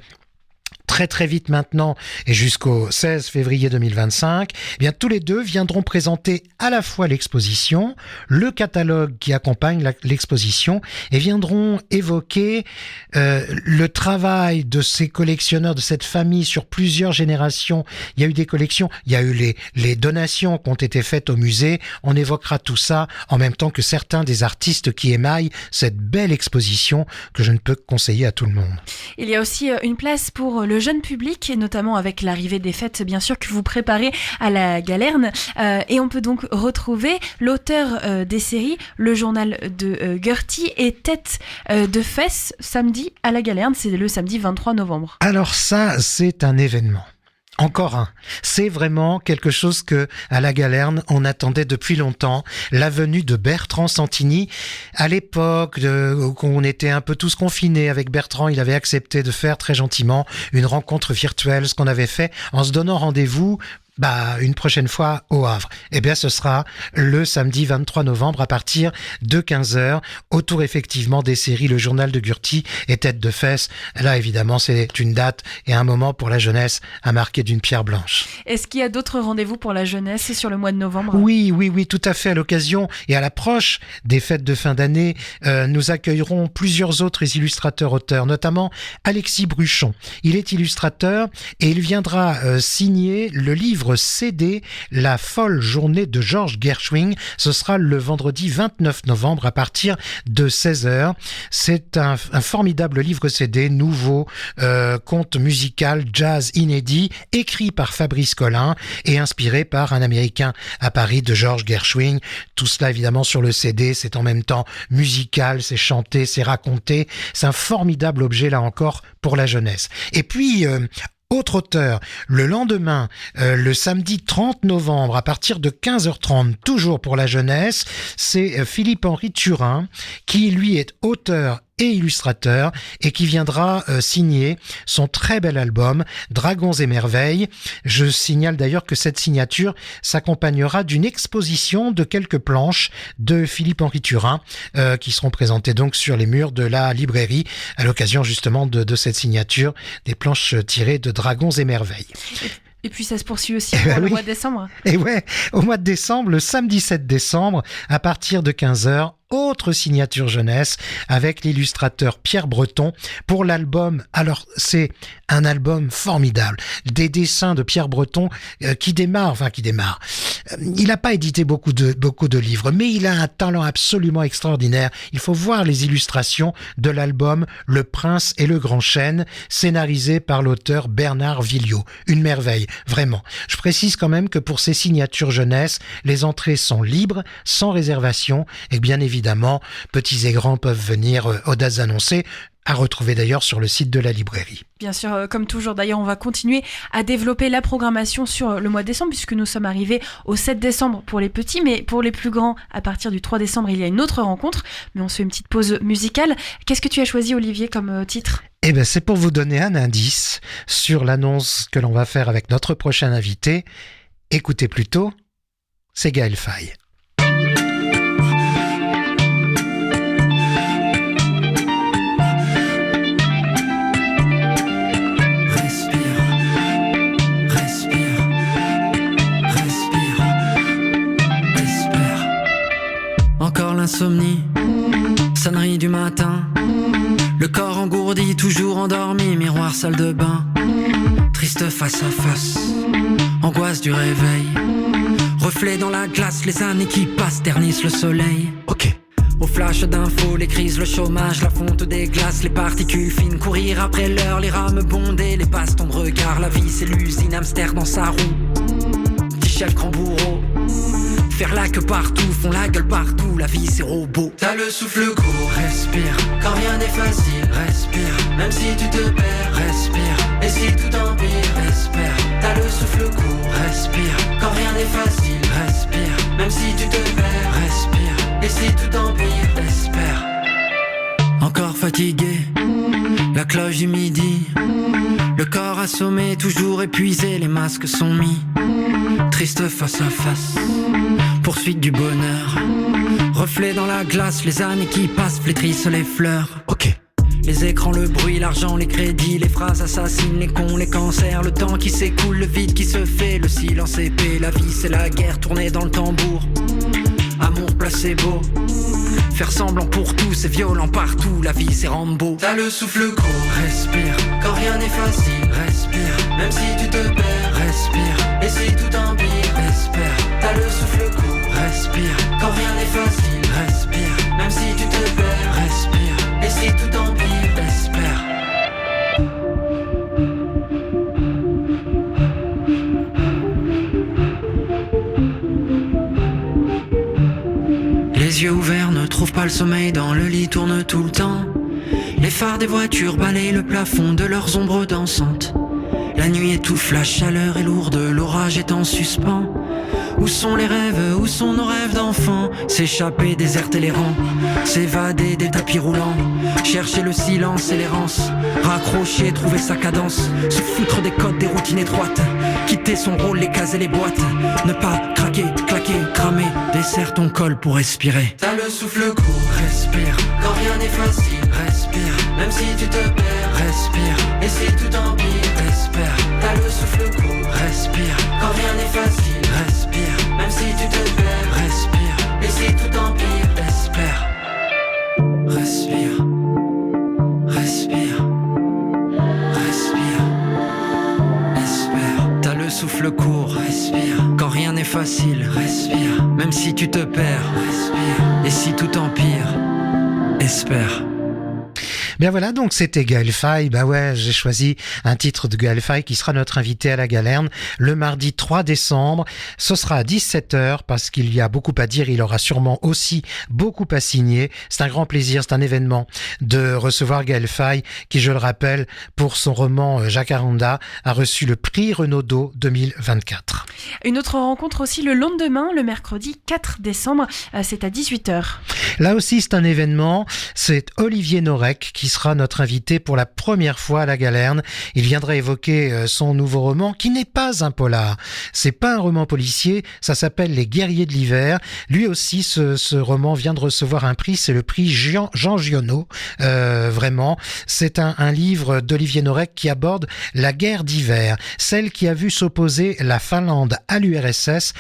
très très vite maintenant et jusqu'au 16 février 2025, eh bien tous les deux viendront présenter à la fois l'exposition, le catalogue qui accompagne l'exposition et viendront évoquer le travail de ces collectionneurs, de cette famille sur plusieurs générations. Il y a eu des collections, il y a eu les donations qui ont été faites au musée. On évoquera tout ça en même temps que certains des artistes qui émaillent cette belle exposition que je ne peux conseiller à tout le monde. Il y a aussi une place pour le jeune public, et notamment avec l'arrivée des fêtes, bien sûr, que vous préparez à la Galerne. Et on peut donc retrouver l'auteur des séries, le journal de Gertie et Tête de Fesse, samedi à la Galerne. C'est le samedi 23 novembre. Alors ça, c'est un événement. Encore un. C'est vraiment quelque chose que, à la Galerne, on attendait depuis longtemps. La venue de Bertrand Santini. À l'époque où on était un peu tous confinés avec Bertrand, il avait accepté de faire très gentiment une rencontre virtuelle, ce qu'on avait fait en se donnant rendez-vous une prochaine fois au Havre. Eh bien, ce sera le samedi 23 novembre à partir de 15h, autour effectivement des séries Le Journal de Gertie et Tête de Fesse. Là, évidemment, c'est une date et un moment pour la jeunesse à marquer d'une pierre blanche. Est-ce qu'il y a d'autres rendez-vous pour la jeunesse sur le mois de novembre ? Oui, tout à fait. À l'occasion et à l'approche des fêtes de fin d'année, nous accueillerons plusieurs autres illustrateurs-auteurs, notamment Alexis Bruchon. Il est illustrateur et il viendra signer le livre CD La folle journée de Georges Gershwin. Ce sera le vendredi 29 novembre à partir de 16h. C'est un formidable livre CD, nouveau, conte musical, jazz inédit, écrit par Fabrice Collin et inspiré par un Américain à Paris de Georges Gershwin. Tout cela évidemment sur le CD, c'est en même temps musical, c'est chanté, c'est raconté. C'est un formidable objet là encore pour la jeunesse. Et puis autre auteur, le lendemain, le samedi 30 novembre, à partir de 15h30, toujours pour la jeunesse, c'est Philippe-Henri Turin, qui lui est auteur et illustrateur et qui viendra signer son très bel album Dragons et Merveilles. Je signale d'ailleurs que cette signature s'accompagnera d'une exposition de quelques planches de Philippe-Henri Turin qui seront présentées donc sur les murs de la librairie à l'occasion justement de cette signature, des planches tirées de Dragons et Merveilles. Et puis ça se poursuit aussi pour le mois de décembre. Et ouais, au mois de décembre, le samedi 7 décembre, à partir de 15h, autre signature jeunesse avec l'illustrateur Pierre Breton pour l'album. Alors c'est un album formidable, des dessins de Pierre Breton qui démarre. Il n'a pas édité beaucoup de livres, mais il a un talent absolument extraordinaire. Il faut voir les illustrations de l'album Le Prince et le Grand Chêne, scénarisé par l'auteur Bernard Villiot. Une merveille, vraiment. Je précise quand même que pour ces signatures jeunesse, les entrées sont libres, sans réservation, et bien évidemment, petits et grands peuvent venir aux dates annoncées, à retrouver d'ailleurs sur le site de la librairie. Bien sûr, comme toujours, d'ailleurs, on va continuer à développer la programmation sur le mois de décembre, puisque nous sommes arrivés au 7 décembre pour les petits, mais pour les plus grands, à partir du 3 décembre, il y a une autre rencontre, mais on se fait une petite pause musicale. Qu'est-ce que tu as choisi, Olivier, comme titre ? Eh bien, c'est pour vous donner un indice sur l'annonce que l'on va faire avec notre prochain invité. Écoutez plutôt, c'est Gaël Faye. Insomnie, sonnerie du matin, le corps engourdi, toujours endormi, miroir salle de bain, triste face à face, angoisse du réveil, reflet dans la glace, les années qui passent ternissent le soleil. Ok. Au flash d'infos, les crises, le chômage, la fonte des glaces, les particules fines, courir après l'heure, les rames bondées, les bastons de regard, la vie c'est l'usine, hamster dans sa roue, petit chef grand bourreau. Faire la queue partout, font la gueule partout, la vie c'est robot. T'as le souffle court, respire, quand rien n'est facile, respire. Même si tu te perds, respire. Et si tout empire, espère. T'as le souffle court, respire, quand rien n'est facile, même si tu te perds, respire. Et si tout empire, espère. Encore fatigué, la cloche du midi, le corps assommé, toujours épuisé, les masques sont mis. Triste face à face, poursuite du bonheur, reflet dans la glace, les années qui passent flétrissent les fleurs. Ok. Les écrans, le bruit, l'argent, les crédits, les phrases assassines, les cons, les cancers, le temps qui s'écoule, le vide qui se fait, le silence épais, la vie c'est la guerre tournée dans le tambour. Amour placebo, faire semblant pour tout, c'est violent partout, la vie c'est Rambo. T'as le souffle court, respire, quand rien n'est facile, respire. Même si tu te perds, respire. Et si tout empire, espère. T'as le souffle court, respire, quand rien n'est facile, respire. Même si tu te perds, respire. Et si tout empire, espère. Les yeux ouverts ne trouvent pas le sommeil, dans le lit tournent tout le temps. Les phares des voitures balayent le plafond de leurs ombres dansantes. La nuit étouffe, la chaleur est lourde, l'orage est en suspens. Où sont les rêves, où sont nos rêves d'enfants? S'échapper, déserter les rangs, s'évader des tapis roulants. Chercher le silence et l'errance, raccrocher, trouver sa cadence. Se foutre des codes, des routines étroites. Quitter son rôle, les cases et les boîtes. Ne pas craquer, claquer, cramer. Desserre ton col pour respirer. T'as le souffle court, respire. Quand rien n'est facile, respire. Même si tu te perds, respire. Et si tout empire, espère. T'as le souffle court, respire. Quand rien n'est facile, respire. Même si tu te perds, respire. Et si tout empire, espère. Respire. Respire. Respire. Espère. T'as le souffle court, respire. Quand rien n'est facile, respire. Même si tu te perds, respire. Et si tout empire, espère. Bien voilà, donc c'était Gaël Faye. Bah ouais, j'ai choisi un titre de Gaël Faye qui sera notre invité à la Galerne le mardi 3 décembre. Ce sera à 17h parce qu'il y a beaucoup à dire. Il aura sûrement aussi beaucoup à signer. C'est un grand plaisir, c'est un événement de recevoir Gaël Faye qui, je le rappelle, pour son roman Jacaranda, a reçu le prix Renaudot 2024. Une autre rencontre aussi le lendemain, le mercredi 4 décembre, c'est à 18h. Là aussi, c'est un événement. C'est Olivier Norek qui sera notre invité pour la première fois à la Galerne. Il viendra évoquer son nouveau roman qui n'est pas un polar. C'est pas un roman policier, ça s'appelle Les Guerriers de l'hiver. Lui aussi, ce roman vient de recevoir un prix, c'est le prix Jean Giono. Vraiment, c'est un livre d'Olivier Norek qui aborde la guerre d'hiver, celle qui a vu s'opposer la Finlande à l'URSS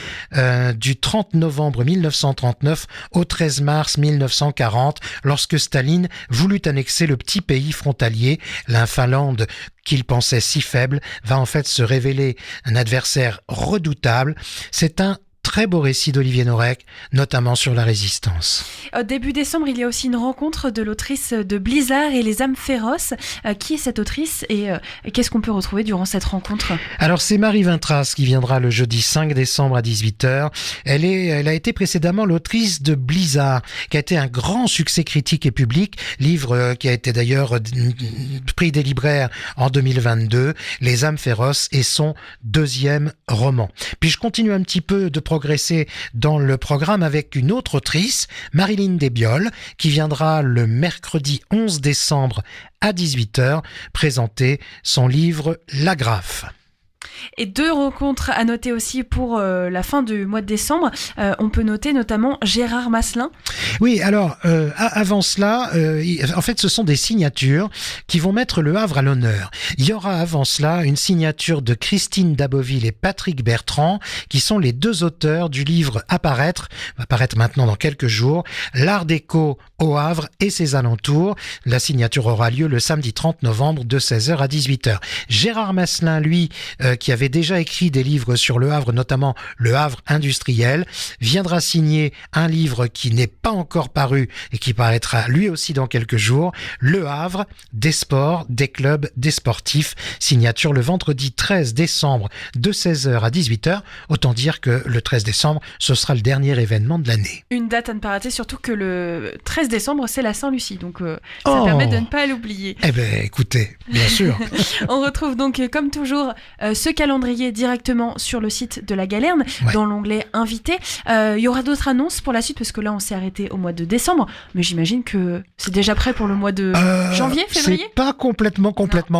du 30 novembre 1939 au 13 mars 1940, lorsque Staline voulut annexer le petit pays frontalier. La Finlande, qu'il pensait si faible, va en fait se révéler un adversaire redoutable. C'est un très beau récit d'Olivier Norek, notamment sur la résistance. Début décembre, il y a aussi une rencontre de l'autrice de Blizzard et les âmes féroces. Qui est cette autrice et qu'est-ce qu'on peut retrouver durant cette rencontre? Alors c'est Marie Vintras qui viendra le jeudi 5 décembre à 18h. Elle a été précédemment l'autrice de Blizzard, qui a été un grand succès critique et public, livre qui a été d'ailleurs prix des libraires en 2022, Les âmes féroces, et son deuxième roman. Puis je continue un petit peu de progresser dans le programme avec une autre autrice, Marilyn Desbioles, qui viendra le mercredi 11 décembre à 18h présenter son livre L'Agrafe. Et deux rencontres à noter aussi pour la fin du mois de décembre. On peut noter notamment Gérard Maslin. Oui, alors avant cela, en fait ce sont des signatures qui vont mettre le Havre à l'honneur. Il y aura avant cela une signature de Christine Daboville et Patrick Bertrand, qui sont les deux auteurs du livre va paraître maintenant dans quelques jours, L'Art déco au Havre et ses alentours. La signature aura lieu le samedi 30 novembre de 16h à 18h. Gérard Maslin, lui, qui avait déjà écrit des livres sur le Havre, notamment Le Havre industriel, viendra signer un livre qui n'est pas encore paru et qui paraîtra lui aussi dans quelques jours, Le Havre, des sports, des clubs, des sportifs. Signature le vendredi 13 décembre de 16h à 18h. Autant dire que le 13 décembre, ce sera le dernier événement de l'année. Une date à ne pas rater, surtout que le 13 décembre, c'est la Saint-Lucie, donc ça permet de ne pas l'oublier. Eh bien, écoutez, bien sûr. On retrouve donc, comme toujours, ce calendrier directement sur le site de la Galerne, dans l'onglet Invité. Il y aura d'autres annonces pour la suite, parce que là, on s'est arrêté au mois de décembre, mais j'imagine que c'est déjà prêt pour le mois de janvier, février. C'est pas complètement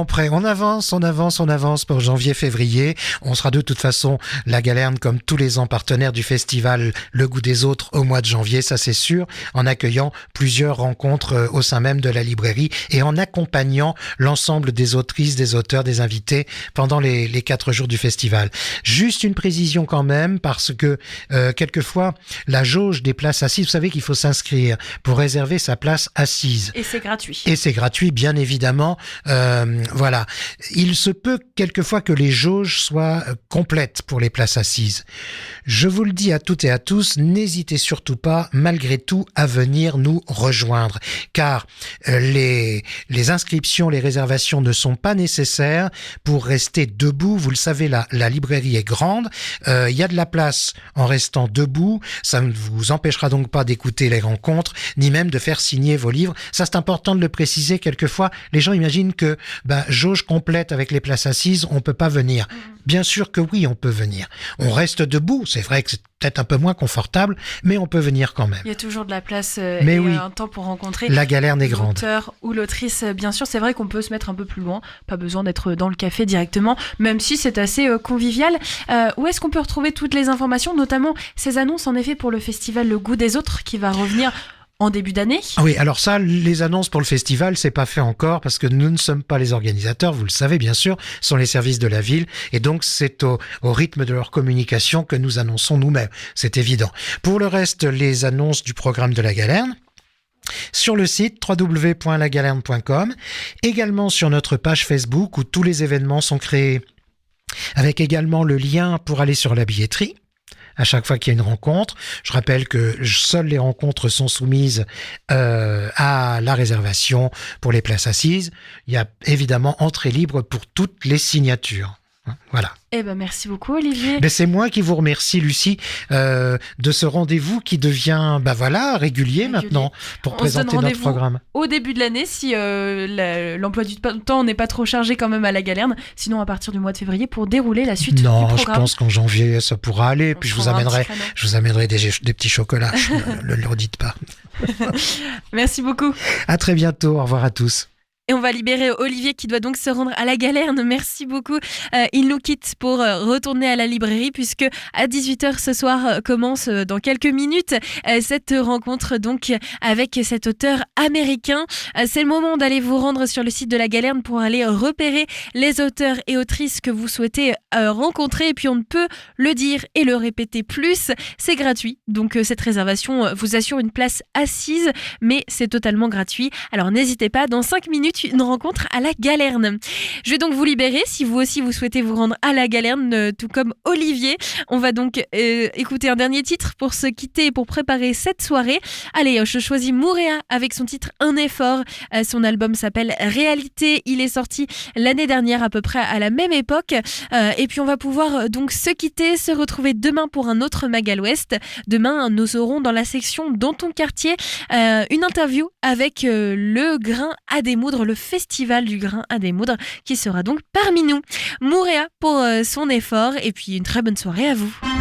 prêt. On avance pour janvier-février. On sera de toute façon, la Galerne, comme tous les ans, partenaire du festival Le Goût des Autres au mois de janvier, ça c'est sûr, en accueillant plusieurs rencontres au sein même de la librairie et en accompagnant l'ensemble des autrices, des auteurs, des invités pendant les 4 jours du festival. Juste une précision quand même, parce que quelquefois, la jauge des places assises, vous savez qu'il faut s'inscrire pour réserver sa place assise. Et c'est gratuit. Et c'est gratuit, bien évidemment. Voilà. Il se peut quelquefois que les jauges soient complètes pour les places assises. Je vous le dis à toutes et à tous, n'hésitez surtout pas, malgré tout, à venir nous rejoindre, car les inscriptions, les réservations ne sont pas nécessaires pour rester debout. Vous le savez, la librairie est grande. Il y a de la place en restant debout. Ça ne vous empêchera donc pas d'écouter les rencontres, ni même de faire signer vos livres. Ça, c'est important de le préciser. Quelquefois, les gens imaginent que jauge complète avec les places assises, on peut pas venir. Bien sûr que oui, on peut venir. On reste debout. C'est vrai que c'est peut-être un peu moins confortable, mais on peut venir quand même. Il y a toujours de la place un temps pour rencontrer la Galerne est grande. L'auteur ou l'autrice. Bien sûr, c'est vrai qu'on peut se mettre un peu plus loin. Pas besoin d'être dans le café directement, même si c'est assez convivial. Où est-ce qu'on peut retrouver toutes les informations, notamment ces annonces en effet pour le festival Le Goût des Autres qui va revenir en début d'année? Oui, alors ça, les annonces pour le festival, c'est pas fait encore parce que nous ne sommes pas les organisateurs, vous le savez bien sûr, ce sont les services de la ville et donc c'est au rythme de leur communication que nous annonçons nous-mêmes, c'est évident. Pour le reste, les annonces du programme de la Galerne, sur le site www.lagalerne.com, également sur notre page Facebook où tous les événements sont créés, avec également le lien pour aller sur la billetterie. À chaque fois qu'il y a une rencontre, je rappelle que seules les rencontres sont soumises à la réservation pour les places assises. Il y a évidemment entrée libre pour toutes les signatures. Voilà. Merci beaucoup Olivier. C'est moi qui vous remercie Lucie de ce rendez-vous qui devient régulier maintenant pour présenter notre programme. Au début de l'année si l'emploi du temps n'est pas trop chargé quand même à la Galerne, sinon à partir du mois de février pour dérouler la suite du programme. Je pense qu'en janvier ça pourra aller, puis je vous amènerai des petits chocolats, ne le redites pas. Merci beaucoup. À très bientôt, au revoir à tous. Et on va libérer Olivier qui doit donc se rendre à la Galerne. Merci beaucoup. Il nous quitte pour retourner à la librairie puisque à 18h ce soir commence dans quelques minutes cette rencontre donc avec cet auteur américain. C'est le moment d'aller vous rendre sur le site de la Galerne pour aller repérer les auteurs et autrices que vous souhaitez rencontrer. Et puis on ne peut le dire et le répéter plus. C'est gratuit. Donc cette réservation vous assure une place assise, mais c'est totalement gratuit. Alors n'hésitez pas, dans 5 minutes, une rencontre à la Galerne. Je vais donc vous libérer si vous aussi vous souhaitez vous rendre à la Galerne, tout comme Olivier. On va donc écouter un dernier titre pour se quitter et pour préparer cette soirée. Allez, je choisis Mouréa avec son titre Un effort. Son album s'appelle Réalité. Il est sorti l'année dernière à peu près à la même époque. Et puis on va pouvoir donc se quitter, se retrouver demain pour un autre Magal Ouest. Demain, nous aurons dans la section Dans ton quartier une interview avec le Grain à démoudre, le festival du Grain à démoudre qui sera donc parmi nous. Mouréa pour son effort et puis une très bonne soirée à vous.